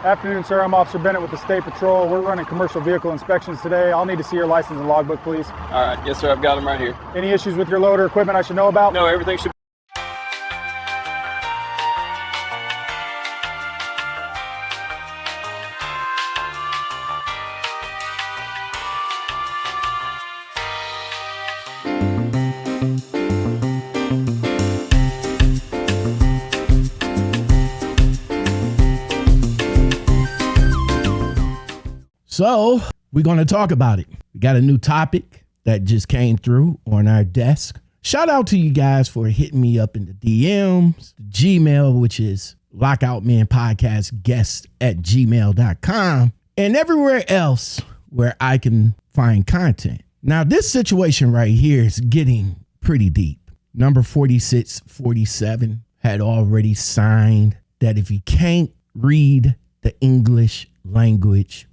Afternoon, sir. I'm Officer Bennett with the State Patrol. We're running commercial vehicle inspections today. I'll need to see your license and logbook, please. All right. Yes, sir. I've got them right here. Any issues with your load or equipment I should know about? No, everything should be. So we're going to talk about it. We got a new topic that just came through on our desk. Shout out to you guys for hitting me up in the DMs, the Gmail, which is lockoutmenpodcastguest at gmail.com, and everywhere else where I can find content. Now, this situation right here is getting pretty deep. Number 4647 had already signed that if you can't read the English language,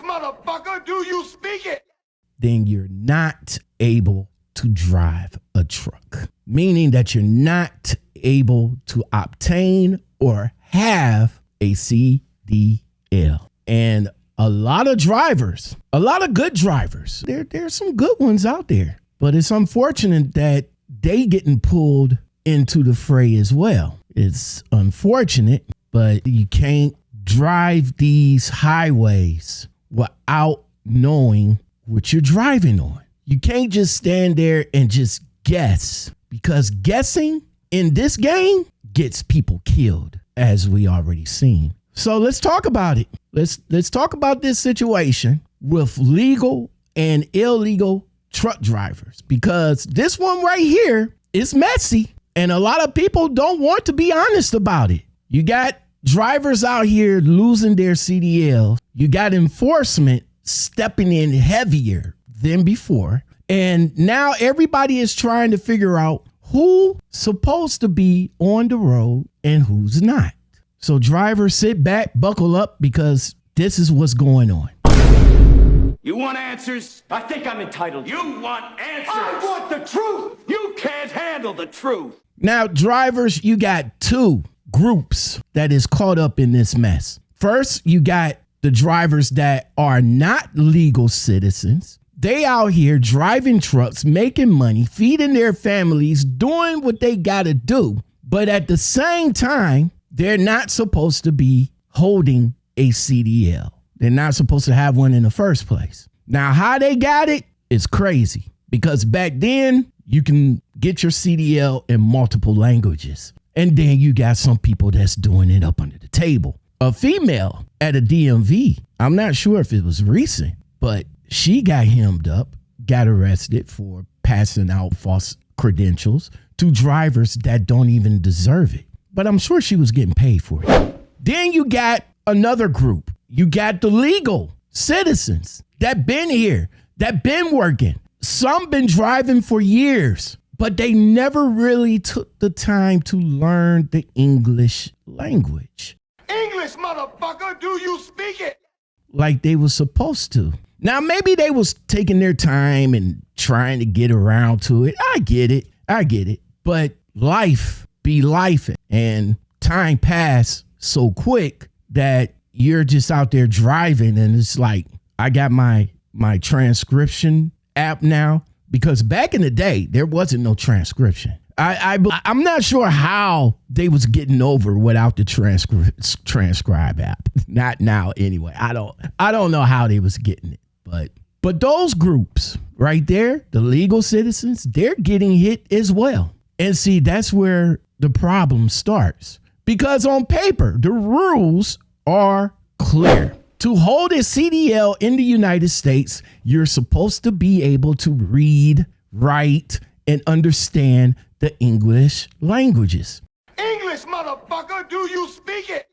motherfucker, do you speak it? Then you're not able to drive a truck, meaning that you're not able to obtain or have a CDL. And a lot of drivers, a lot of good drivers, there's some good ones out there, but it's unfortunate that they getting pulled into the fray as well. It's unfortunate, but you can't drive these highways without knowing what you're driving on. You can't just stand there and just guess, because guessing in this game gets people killed, as we already seen. So let's talk about it. Let's talk about this situation with legal and illegal truck drivers, because this one right here is messy and a lot of people don't want to be honest about it. You got drivers out here losing their CDLs. You got enforcement stepping in heavier than before. And now everybody is trying to figure out who's supposed to be on the road and who's not. So drivers, sit back, buckle up, because this is what's going on. You want answers? I think I'm entitled. You want answers? I want the truth. You can't handle the truth. Now, drivers, you got two groups that is caught up in this mess. First, you got the drivers that are not legal citizens. They out here driving trucks, making money, feeding their families, doing what they got to do. But at the same time, they're not supposed to be holding a CDL. They're not supposed to have one in the first place. Now, how they got it is crazy, because back then you can get your CDL in multiple languages. And then you got some people that's doing it up under the table. A female at a DMV, I'm not sure if it was recent, but she got hemmed up, got arrested for passing out false credentials to drivers that don't even deserve it. But I'm sure she was getting paid for it. Then you got another group. You got the legal citizens that been here, that been working. Some been driving for years, but they never really took the time to learn the English language. English, motherfucker, do you speak it? Like they were supposed to. Now, maybe they was taking their time and trying to get around to it. I get it. But life be life, and time pass so quick that you're just out there driving, and it's like, I got my transcription app now. Because back in the day, there wasn't no transcription. I'm not sure how they was getting over without the transcribe app. Not now, anyway. I don't know how they was getting it. But those groups right there, the legal citizens, they're getting hit as well. And see, that's where the problem starts. Because on paper, the rules are clear. To hold a CDL in the United States, you're supposed to be able to read, write, and understand the English languages. English, motherfucker, do you speak it?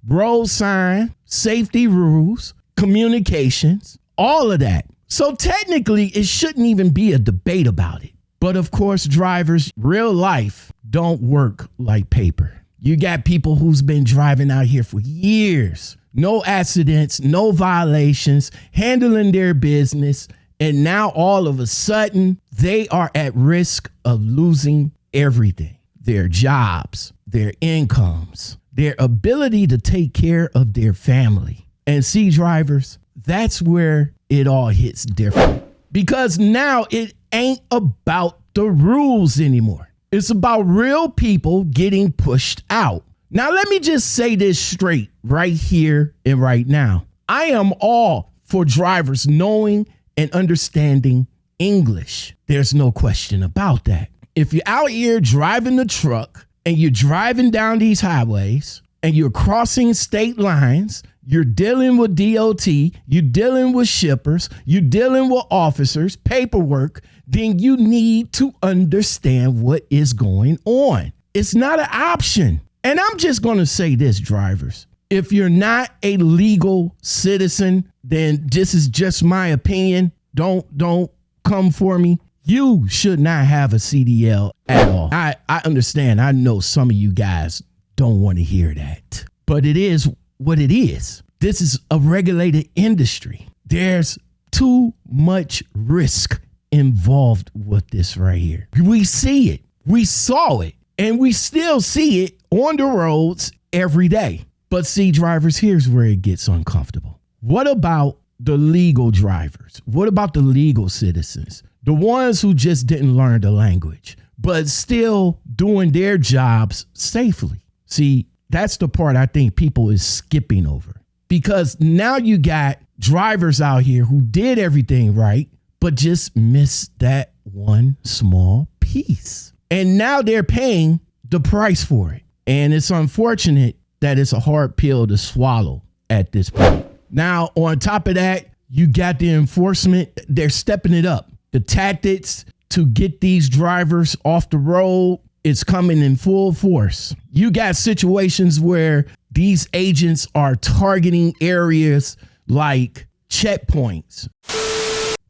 Road sign, safety rules, communications, all of that. So technically, it shouldn't even be a debate about it. But of course, drivers, real life don't work like paper. You got people who's been driving out here for years. No accidents, no violations, handling their business. And now all of a sudden, they are at risk of losing everything. Their jobs, their incomes, their ability to take care of their family. And see, drivers, that's where it all hits different. Because now it ain't about the rules anymore. It's about real people getting pushed out. Now, let me just say this straight right here and right now. I am all for drivers knowing and understanding English. There's no question about that. If you're out here driving the truck and you're driving down these highways and you're crossing state lines, you're dealing with DOT, you're dealing with shippers, you're dealing with officers, paperwork, then you need to understand what is going on. It's not an option. And I'm just going to say this, drivers. If you're not a legal citizen, then this is just my opinion. Don't come for me. You should not have a CDL at all. I understand. I know some of you guys don't want to hear that, but it is what it is. This is a regulated industry. There's too much risk involved with this right here. We see it. We saw it. And we still see it on the roads every day. But see, drivers, here's where it gets uncomfortable. What about the legal drivers? What about the legal citizens? The ones who just didn't learn the language, but still doing their jobs safely. See, that's the part I think people is skipping over. Because now you got drivers out here who did everything right, but just missed that one small piece. And now they're paying the price for it. And it's unfortunate that it's a hard pill to swallow at this point. Now, on top of that, you got the enforcement. They're stepping it up. The tactics to get these drivers off the road is coming in full force. You got situations where these agents are targeting areas like checkpoints.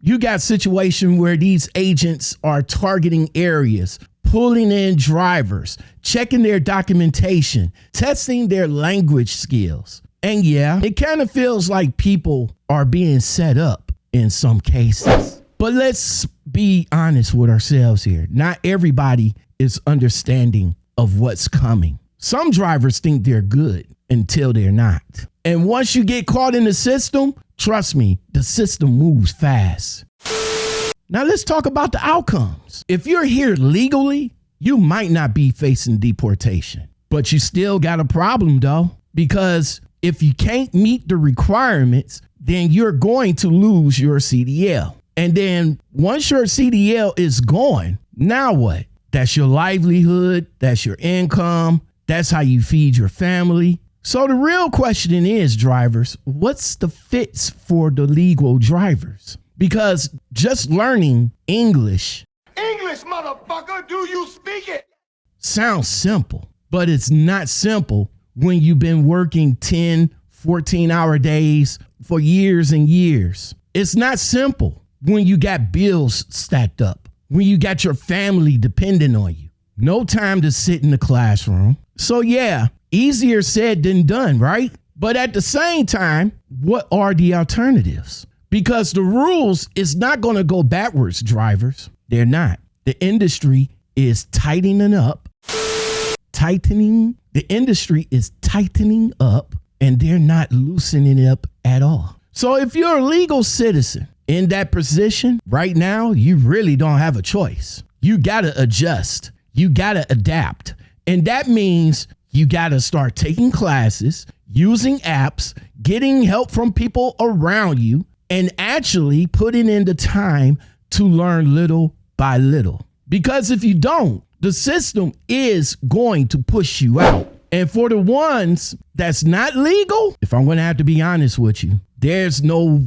You got situations where these agents are targeting areas, pulling in drivers, checking their documentation, testing their language skills. And yeah, it kind of feels like people are being set up in some cases. But let's be honest with ourselves here. Not everybody is understanding of what's coming. Some drivers think they're good until they're not. And once you get caught in the system, trust me, the system moves fast. Now let's talk about the outcomes. If you're here legally, you might not be facing deportation, but you still got a problem though, because if you can't meet the requirements, then you're going to lose your CDL. And then once your CDL is gone, now what? That's your livelihood. That's your income. That's how you feed your family. So the real question is, drivers, what's the fix for the legal drivers? Because just learning English, motherfucker, do you speak it? sounds simple, but it's not simple when you've been working 10, 14-hour days for years and years. It's not simple when you got bills stacked up, when you got your family depending on you. No time to sit in the classroom. So yeah, easier said than done, right? But at the same time, what are the alternatives? Because the rules is not going to go backwards, drivers. They're not. The industry is tightening up. The industry is tightening up, and they're not loosening it up at all. So if you're a legal citizen in that position right now, you really don't have a choice. You got to adjust. You got to adapt. And that means you got to start taking classes, using apps, getting help from people around you, and actually putting in the time to learn little by little. Because if you don't, the system is going to push you out. And for the ones that's not legal, if I'm going to have to be honest with you, there's no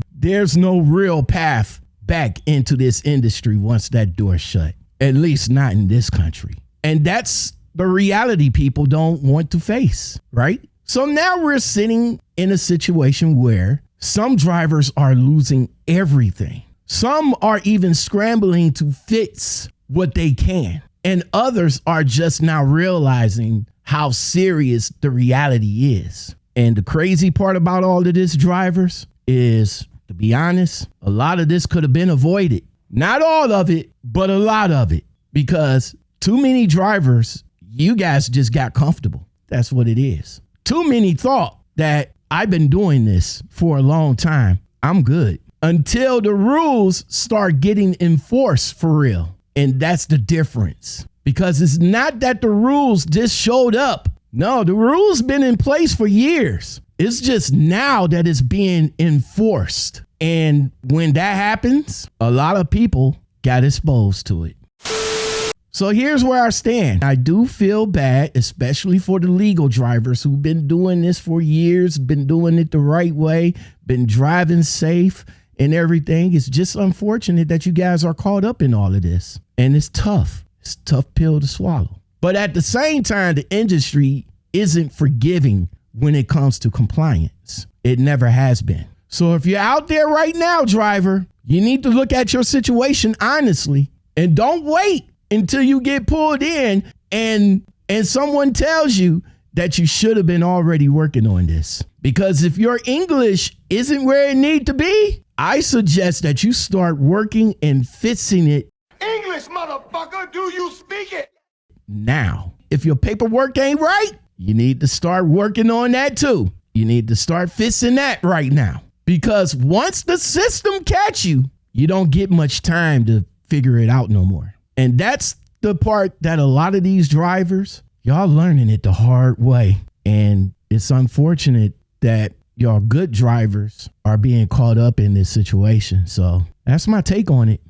real path back into this industry once that door's shut, at least not in this country. And that's the reality people don't want to face, right? So now we're sitting in a situation where some drivers are losing everything. Some are even scrambling to fix what they can. And others are just now realizing how serious the reality is. And the crazy part about all of this, drivers, is, to be honest, a lot of this could have been avoided. Not all of it, but a lot of it. Because too many drivers, you guys just got comfortable. That's what it is. too many thought that I've been doing this for a long time. I'm good. Until the rules start getting enforced for real. And that's the difference. Because it's not that the rules just showed up. No, the rules been in place for years. It's just now that it's being enforced. And when that happens, a lot of people got exposed to it. So here's where I stand. I do feel bad, especially for the legal drivers who've been doing this for years, been doing it the right way, been driving safe and everything. It's just unfortunate that you guys are caught up in all of this. And it's tough. It's a tough pill to swallow. But at the same time, the industry isn't forgiving when it comes to compliance. It never has been. So if you're out there right now, driver, you need to look at your situation honestly and don't wait until you get pulled in and someone tells you that you should have been already working on this. Because if your English isn't where it need to be, I suggest that you start working and fixing it English, motherfucker, do you speak it? now. If your paperwork ain't right, you need to start working on that too. You need to start fixing that right now. Because once the system catch you, you don't get much time to figure it out no more. And that's the part that a lot of these drivers, y'all learning it the hard way. And it's unfortunate that y'all good drivers are being caught up in this situation. So that's my take on it.